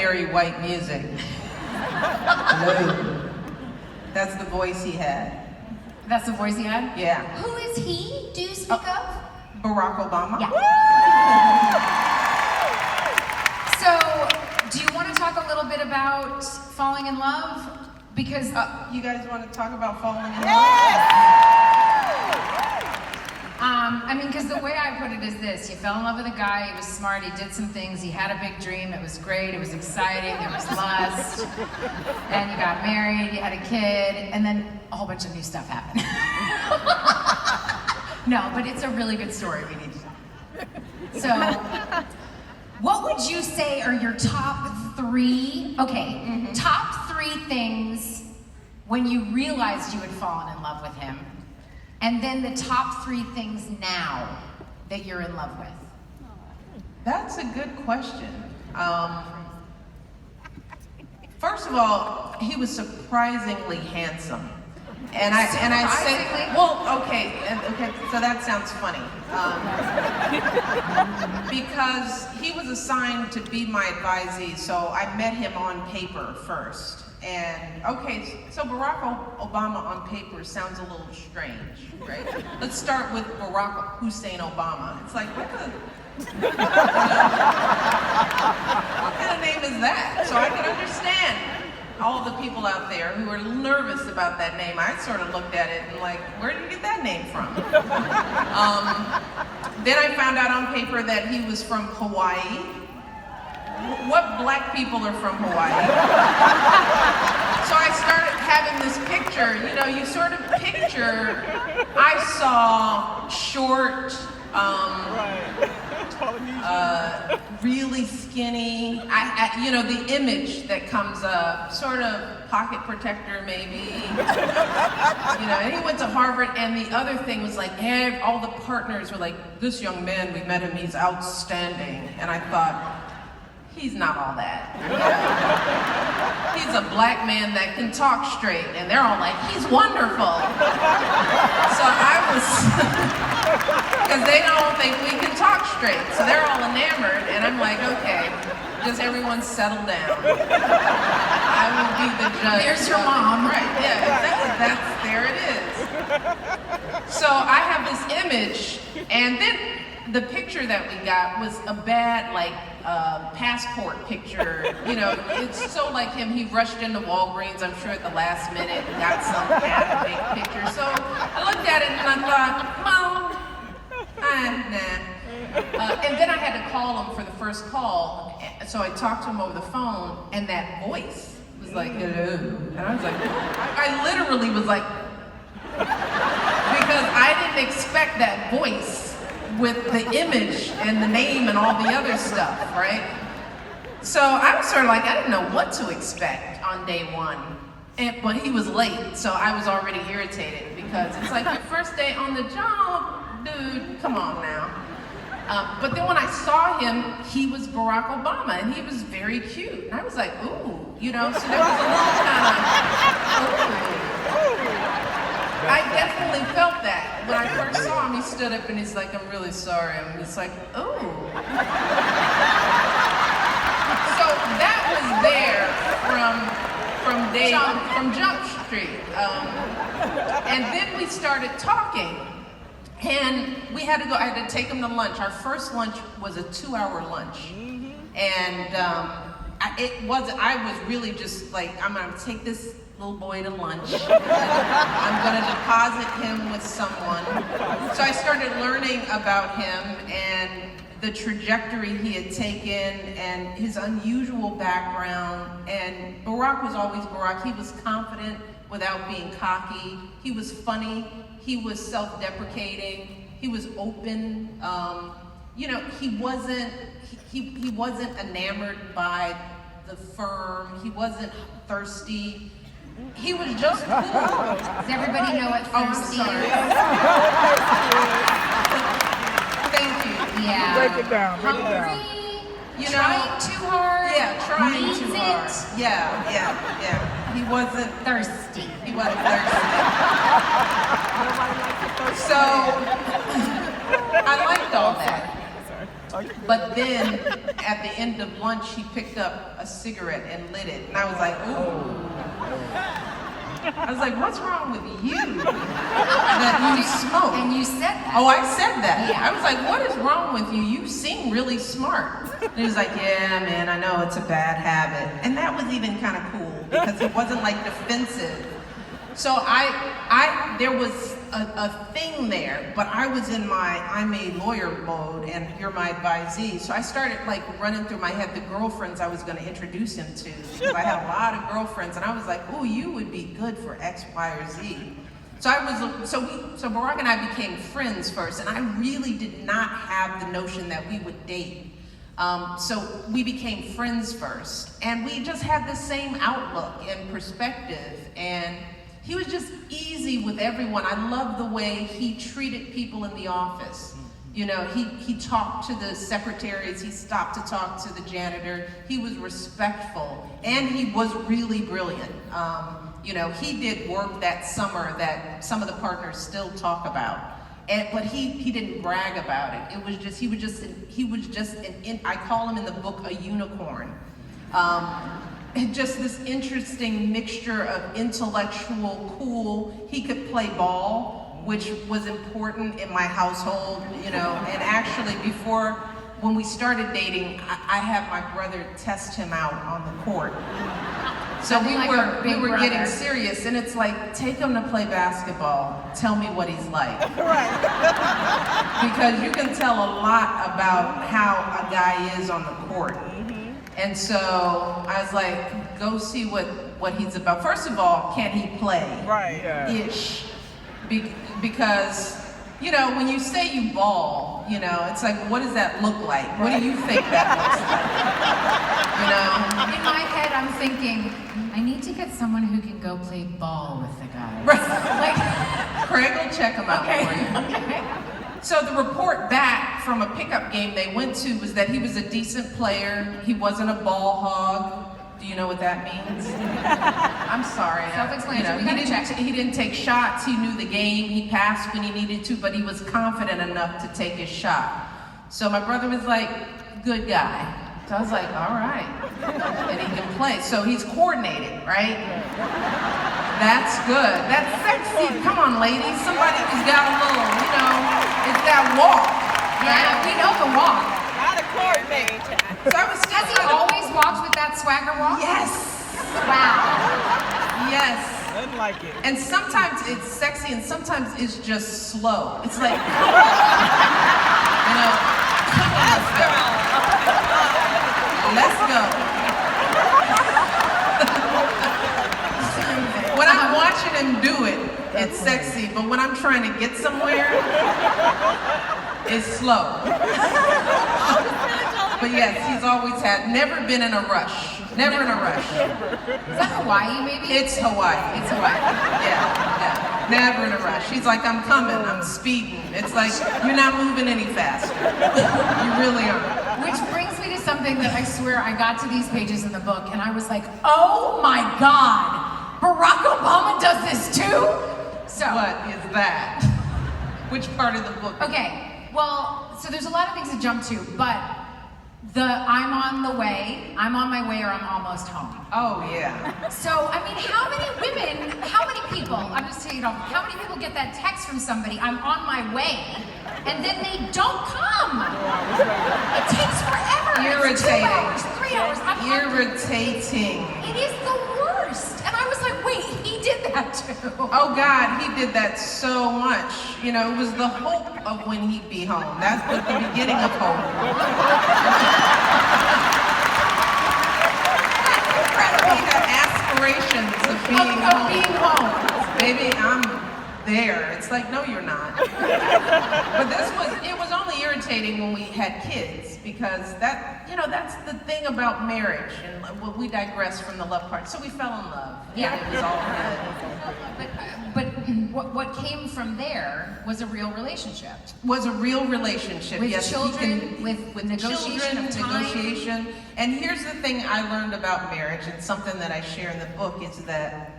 Barry White music. Hello. That's the voice he had. That's the voice he had? Yeah. Who is he? Do you speak of? Barack Obama. Yeah. So, do you want to talk a little bit about falling in love? Because You guys want to talk about falling in love? because the way I put it is this: you fell in love with a guy. He was smart. He did some things. He had a big dream. It was great. It was exciting. There was lust. And you got married. You had a kid, and then a whole bunch of new stuff happened. No, but it's a really good story. We need to talk. So, what would you say are your top three? Okay, top three things when you realized you had fallen in love with him, and then the top three things now that you're in love with. That's a good question. First of all, he was surprisingly handsome. And I said, well, okay, so that sounds funny. Because he was assigned to be my advisee, so I met him on paper first. And okay, so Barack Obama on paper sounds a little strange, right? Let's start with Barack Hussein Obama. It's like, what kind of name is that? So I can understand all the people out there who are nervous about that name. I sort of looked at it and like, where did you get that name from? Then I found out on paper that he was from Hawaii. What black people are from Hawaii? So I started having this picture, you sort of picture, I saw short, really skinny, the image that comes up, sort of pocket protector maybe, and he went to Harvard, and the other thing was like, all the partners were like, this young man, we met him, he's outstanding, and I thought, he's not all that. He's a black man that can talk straight, and they're all like, he's wonderful. So I was, because they don't think we can talk straight, so they're all enamored, and I'm like, okay, just everyone settle down. I will be the judge. There's your mom. Right, yeah, there it is. So I have this image, and then the picture that we got was a bad, passport picture. It's so like him, he rushed into Walgreens, I'm sure at the last minute, and got some big picture. So I looked at it and I thought, nah. And then I had to call him for the first call, so I talked to him over the phone, and that voice was like, hello. And I was like, I literally was like, because I didn't expect that voice with the image and the name and all the other stuff, right? So I was sort of like, I didn't know what to expect on day one. But he was late, so I was already irritated because it's like your first day on the job, dude, come on now. But then when I saw him, he was Barack Obama, and he was very cute. And I was like, ooh, so there was a little kind of, ooh. I definitely felt that. When I first saw him, he stood up and he's like, I'm really sorry. I'm just like, ooh. So that was there from Jump Street. And then we started talking. And I had to take him to lunch. Our first lunch was a 2-hour lunch. And I was really just like, I'm gonna take this little boy to lunch. I'm gonna deposit him with someone. So I started learning about him and the trajectory he had taken and his unusual background. And Barack was always Barack. He was confident without being cocky. He was funny. He was self-deprecating. He was open. He wasn't enamored by the firm. He wasn't thirsty. He was just cool. Does everybody know what thirsty is? Thank you. Yeah. Break it down. Hungry. Trying too hard. Yeah, trying needs too it. hard. Yeah. He wasn't Thirsty. He wasn't thirsty. So I liked all that. But then at the end of lunch, he picked up a cigarette and lit it. And I was like, ooh. I was like, what's wrong with you that you smoke? And you said that. Oh, I said that. Yeah. I was like, what is wrong with you? You seem really smart. And he was like, yeah, man, I know it's a bad habit. And that was even kind of cool because he wasn't like defensive. So there was a thing there, but I was in my I'm a lawyer mode and you're my advisee. So I started like running through my head the girlfriends I was going to introduce him to because I had a lot of girlfriends and I was like, oh, you would be good for X, Y, or Z. So so Barack and I became friends first, and I really did not have the notion that we would date. So we became friends first, and we just had the same outlook and perspective, and he was just easy with everyone. I loved the way he treated people in the office. You know, he talked to the secretaries, he stopped to talk to the janitor, he was respectful, and he was really brilliant. You know, he did work that summer that some of the partners still talk about. But he didn't brag about it. It was just, he was just I call him in the book a unicorn. Just this interesting mixture of intellectual, cool. He could play ball, which was important in my household, you know. And actually, when we started dating, I had my brother test him out on the court. So we were getting serious, and it's like, take him to play basketball. Tell me what he's like. Right. Because you can tell a lot about how a guy is on the court. And so I was like, go see what he's about. First of all, can he play? Right. Yeah. Ish. Because, you know, when you say you ball, you know, it's like, what does that look like? Right. What do you think that looks like? You know? In my head, I'm thinking, I need to get someone who can go play ball with the guys. Right. Like, Craig will check them out for you. Okay. So the report back from a pickup game they went to was that he was a decent player. He wasn't a ball hog. Do you know what that means? I'm sorry. Self-explanatory. He didn't take shots. He knew the game. He passed when he needed to, but he was confident enough to take his shot. So my brother was like, good guy. So I was like, all right. And he can play. So he's coordinated, right? That's good. That's sexy. Come on, ladies. Somebody who's got a little, you know, it's that walk. Yeah, we know the walk. Gotta coordinate. So I was Has he always walked with that swagger walk? Yes. Wow. Yes. Doesn't like it. And sometimes it's sexy and sometimes it's just slow. It's like, you know, come on, let's go. Let's go. When I'm watching him do it, it's sexy, but when I'm trying to get somewhere, it's slow. But yes, he's always never been in a rush. Never in a rush. Is that Hawaii, maybe? It's Hawaii. It's Hawaii. Yeah. Never in a rush. He's like, I'm coming, I'm speeding. It's like, you're not moving any faster. You really aren't. Which brings me to something that I swear I got to these pages in the book and I was like, oh my God, Barack Obama does this too? So what is that? Which part of the book? Okay, well, so there's a lot of things to jump to, but I'm on my way or I'm almost home. Oh yeah. So, I mean, how many people, I'm just telling you, how many people get that text from somebody, I'm on my way, and then they don't come? It takes forever. Irritating. It's 2 hours, 3 hours. I'm irritating. It is the worst. And I was like, wait, he did that too. Oh God, he did that so much. You know, it was the hope of when he'd be home. That's the beginning of hope. He had aspirations of being home. Baby, I'm there. It's like, no, you're not. But it was only irritating when we had kids because that's the thing about marriage. And we digress from the love part. So we fell in love. Yeah. It was all good. But what came from there was a real relationship. Was a real relationship. With yes, children, with negotiation of time. Negotiation. And here's the thing I learned about marriage, and something that I share in the book is that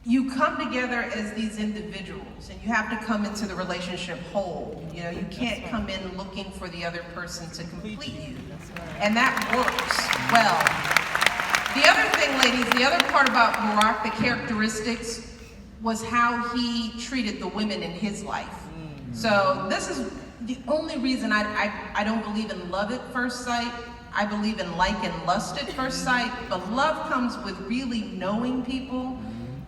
you come together as these individuals, and you have to come into the relationship whole. You know, you can't come in looking for the other person to complete you. And that works well. The other thing, ladies, the other part about Barack, the characteristics, was how he treated the women in his life. So this is the only reason I don't believe in love at first sight. I believe in like and lust at first sight, but love comes with really knowing people.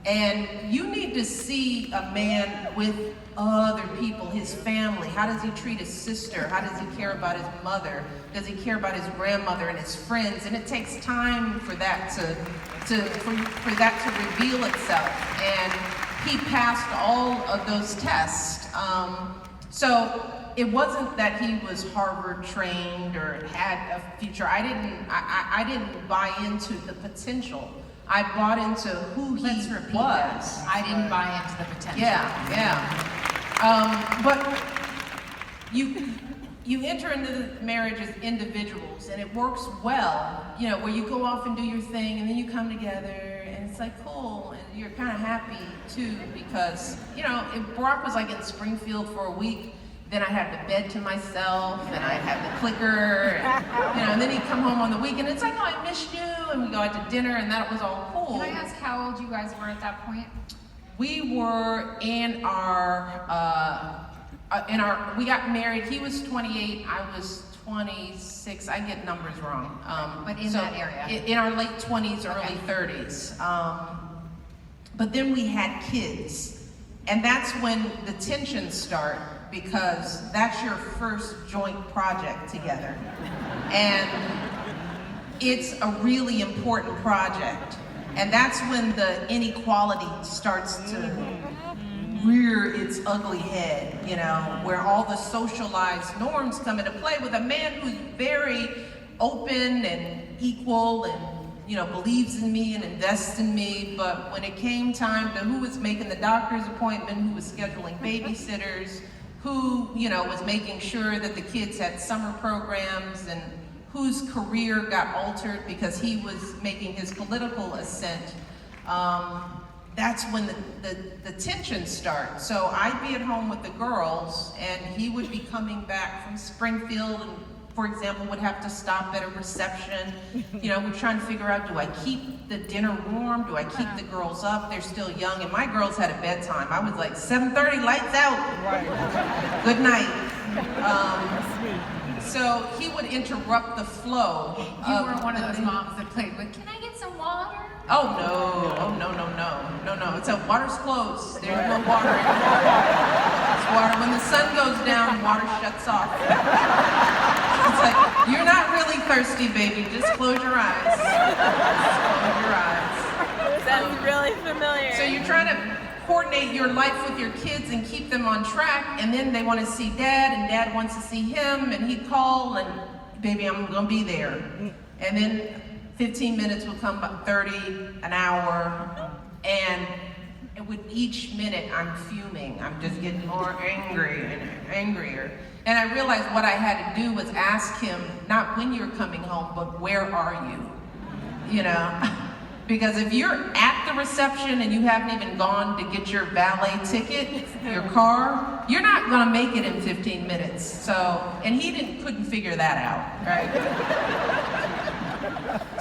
And you need to see a man with other people, his family. How does he treat his sister? How does he care about his mother? Does he care about his grandmother and his friends? And it takes time for that for that to reveal itself. And he passed all of those tests. So it wasn't that he was Harvard trained or had a future. I didn't buy into the potential. I bought into who he Let's repeat was. that. I didn't buy into the potential. But you enter into the marriage as individuals, and it works well. You know, where you go off and do your thing, and then you come together, and it's like cool, and you're kind of happy too, because you know, if Barack was like in Springfield for a week, then I had the bed to myself, and I had the clicker, and, you know, and then he'd come home on the weekend. It's like, oh, I missed you, and we go out to dinner, and that was all cool. Can I ask how old you guys were at that point? We were in we got married. He was 28, I was 26. I get numbers wrong. But in that area? In our late 20s, early 30s. But then we had kids, and that's when the tensions start, because that's your first joint project together. And it's a really important project. And that's when the inequality starts to rear its ugly head, you know, where all the socialized norms come into play with a man who's very open and equal and, you know, believes in me and invests in me. But when it came time to who was making the doctor's appointment, who was scheduling babysitters, who, you know, was making sure that the kids had summer programs, and whose career got altered because he was making his political ascent, that's when the tensions start. So I'd be at home with the girls, and he would be coming back from Springfield, and for example, would have to stop at a reception. You know, we're trying to figure out, do I keep the dinner warm? Do I keep the girls up? They're still young, and my girls had a bedtime. I was like, 7:30, lights out. Right. Good night. So he would interrupt the flow. You were one of those moms that played with, can I get some water? Oh no. It's water's closed. There's no water anymore. It's water. When the sun goes down, water shuts off. It's like, you're not really thirsty, baby. Just close your eyes. Close your eyes. That's really familiar. So you're trying to coordinate your life with your kids and keep them on track, and then they want to see dad, and dad wants to see him, and he'd call, and baby, I'm gonna be there. And then 15 minutes will come, about 30, an hour, and with each minute I'm fuming. I'm just getting more angry and angrier. And I realized what I had to do was ask him, not when you're coming home, but where are you? You know? Because if you're at the reception and you haven't even gone to get your valet ticket, your car, you're not gonna make it in 15 minutes. So, and he couldn't figure that out, right?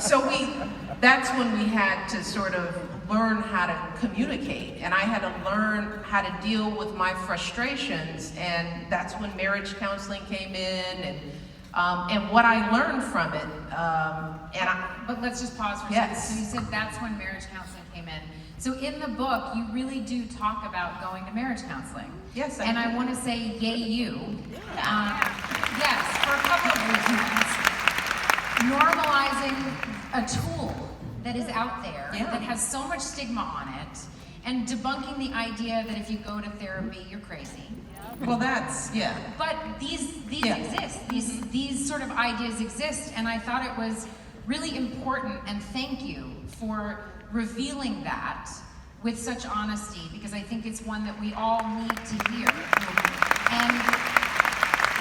So that's when we had to sort of learn how to communicate, and I had to learn how to deal with my frustrations, and that's when marriage counseling came in, and what I learned from it. But let's just pause for a Yes. second. So you said that's when marriage counseling came in. So in the book, you really do talk about going to marriage counseling. Yes, I And do. I want to say, yay you. Yes, for a couple of reasons. Normalizing a tool that is out there that has so much stigma on it, and debunking the idea that if you go to therapy, you're crazy. Well, that's, yeah. But these Yeah. exist. These sort of ideas exist, and I thought it was really important, and thank you for revealing that with such honesty, because I think it's one that we all need to hear. And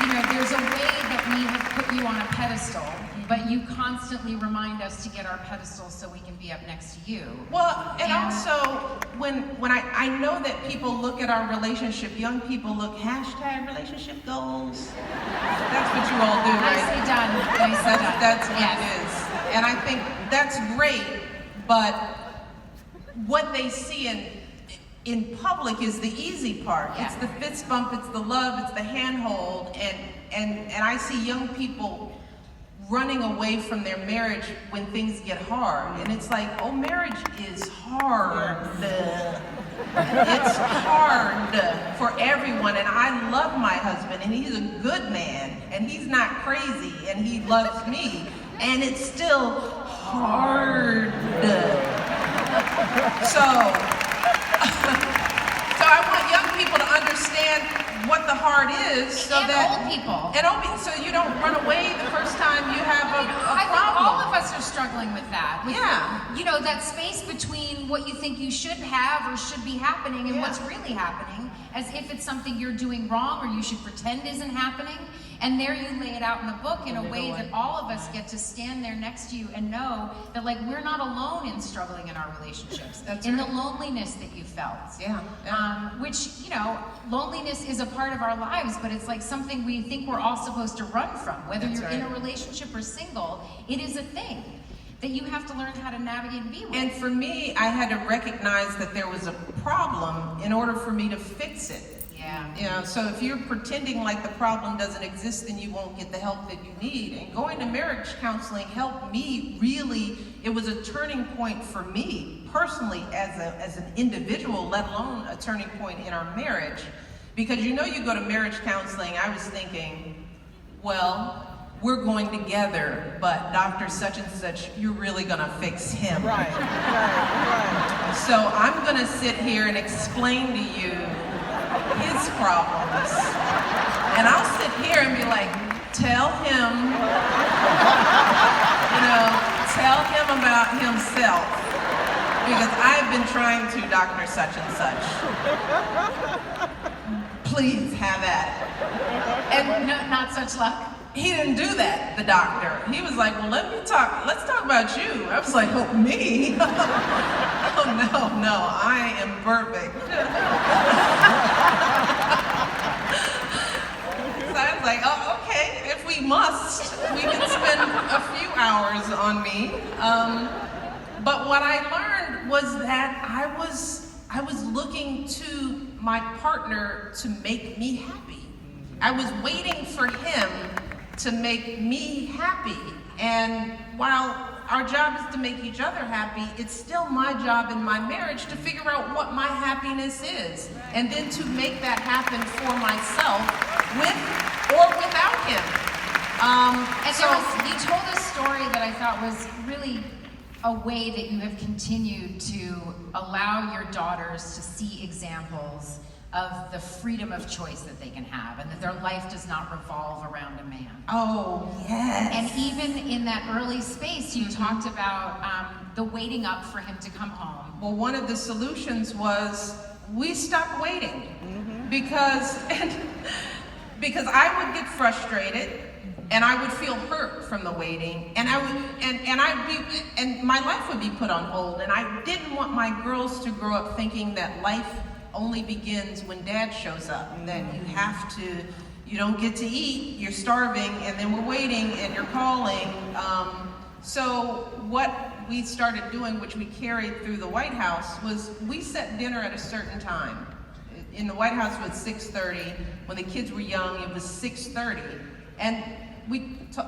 you know, there's a way that we have put you on a pedestal but you constantly remind us to get our pedestals so we can be up next to you. Well, and also, when I know that people look at our relationship, young people look, #relationship goals. That's what you all do, right? Nicely done. Nicely done. That's what Yes. it is. And I think that's great, but what they see in public is the easy part. Yeah. It's the fist bump, it's the love, it's the handhold, and I see young people running away from their marriage when things get hard. And it's like, oh, marriage is hard. It's hard for everyone, and I love my husband, and he's a good man, and he's not crazy, and he loves me, and it's still hard. So I want young people to understand what the heart is, so And that old people. so you don't run away the first time you have a I think problem. all of us are struggling with that. Yeah. You know, that space between what you think you should have or should be happening and Yeah. what's really happening, as if it's something you're doing wrong or you should pretend isn't happening. And there you lay it out in the book in a way that all of us get to stand there next to you and know that, like, we're not alone in struggling in our relationships. That's in right. the loneliness that you felt. Yeah, Which, you know, loneliness is a part of our lives, but it's like something we think we're all supposed to run from. Whether That's you're in a right. relationship or single, it is a thing that you have to learn how to navigate and be with. And for me, I had to recognize that there was a problem in order for me to fix it. Yeah. You know, so if you're pretending like the problem doesn't exist, then you won't get the help that you need. And going to marriage counseling helped me really, it was a turning point for me personally as an individual, let alone a turning point in our marriage. Because you know, you go to marriage counseling, I was thinking, well, we're going together, but Dr. Such and Such, you're really gonna fix him. Right. So I'm gonna sit here and explain to you his problems. And I'll sit here and be like, tell him, tell him about himself. Because I've been trying to, Dr. Such and Such. Please have at it. And no, not such luck. He didn't do that, the doctor. He was like, well, let's talk about you. I was like, oh, me? Oh, no, I am perfect. So I was like, oh, okay, if we must, we can spend a few hours on me. But what I learned was that I was looking to my partner to make me happy. I was waiting for him to make me happy. And while our job is to make each other happy, it's still my job in my marriage to figure out what my happiness is. And then to make that happen for myself with or without him. You told a story that I thought was really a way that you have continued to allow your daughters to see examples of the freedom of choice that they can have, and that their life does not revolve around a man. Oh, yes. And even in that early space, you talked about the waiting up for him to come home. Well, one of the solutions was we stopped waiting because I would get frustrated and I would feel hurt from the waiting, and and my life would be put on hold, and I didn't want my girls to grow up thinking that life only begins when dad shows up, and that you don't get to eat, you're starving, and then we're waiting and you're calling. So what we started doing, which we carried through the White House, was we set dinner at a certain time. In the White House it was 6:30. When the kids were young, it was 6:30. And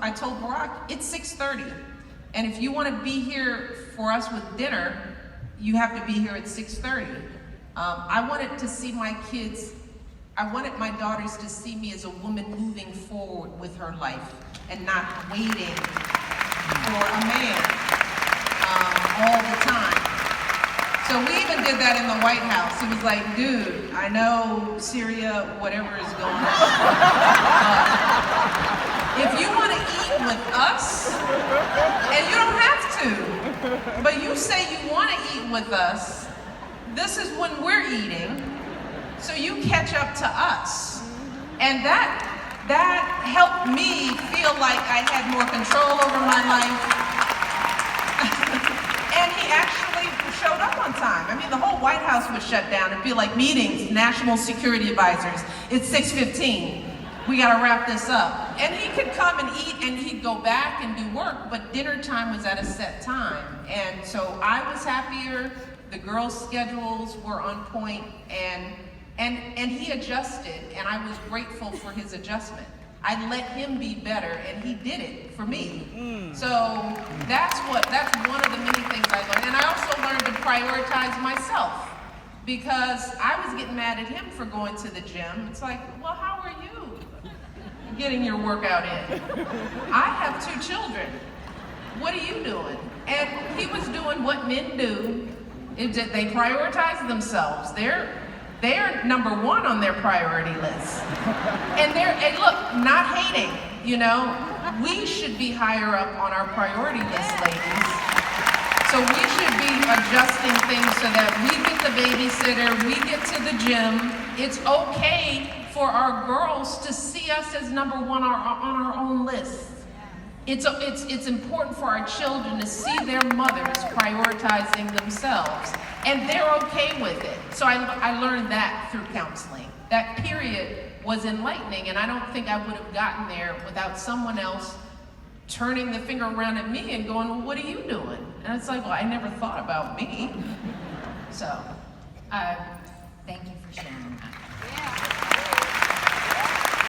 I told Barack, it's 6:30. And if you want to be here for us with dinner, you have to be here at 6:30. I wanted to see my kids, I wanted my daughters to see me as a woman moving forward with her life and not waiting for a man all the time. So we even did that in the White House. It was like, dude, I know Syria, whatever is going on. If you want to eat with us, and you don't have to, but you say you want to eat with us, this is when we're eating, so you catch up to us. And that helped me feel like I had more control over my life. And he actually showed up on time. I mean, the whole White House was shut down. It'd be like meetings, national security advisors. It's 6:15. We gotta wrap this up. And he could come and eat and he'd go back and do work, but dinner time was at a set time. And so I was happier, the girls' schedules were on point, and he adjusted, and I was grateful for his adjustment. I let him be better, and he did it for me. So that's one of the many things I learned. And I also learned to prioritize myself, because I was getting mad at him for going to the gym. It's like, well, how are you getting your workout in? I have 2 children. What are you doing? And he was doing what men do. They prioritize themselves. They're number 1 on their priority list. And look, not hating, you know, we should be higher up on our priority list, ladies. So we should be adjusting things so that we get the babysitter, we get to the gym. It's okay for our girls to see us as number 1 on our own list. It's important for our children to see their mothers prioritizing themselves, and they're okay with it. So I learned that through counseling. That period was enlightening, and I don't think I would have gotten there without someone else turning the finger around at me and going, well, what are you doing? And it's like, well, I never thought about me. So, thank you for sharing that.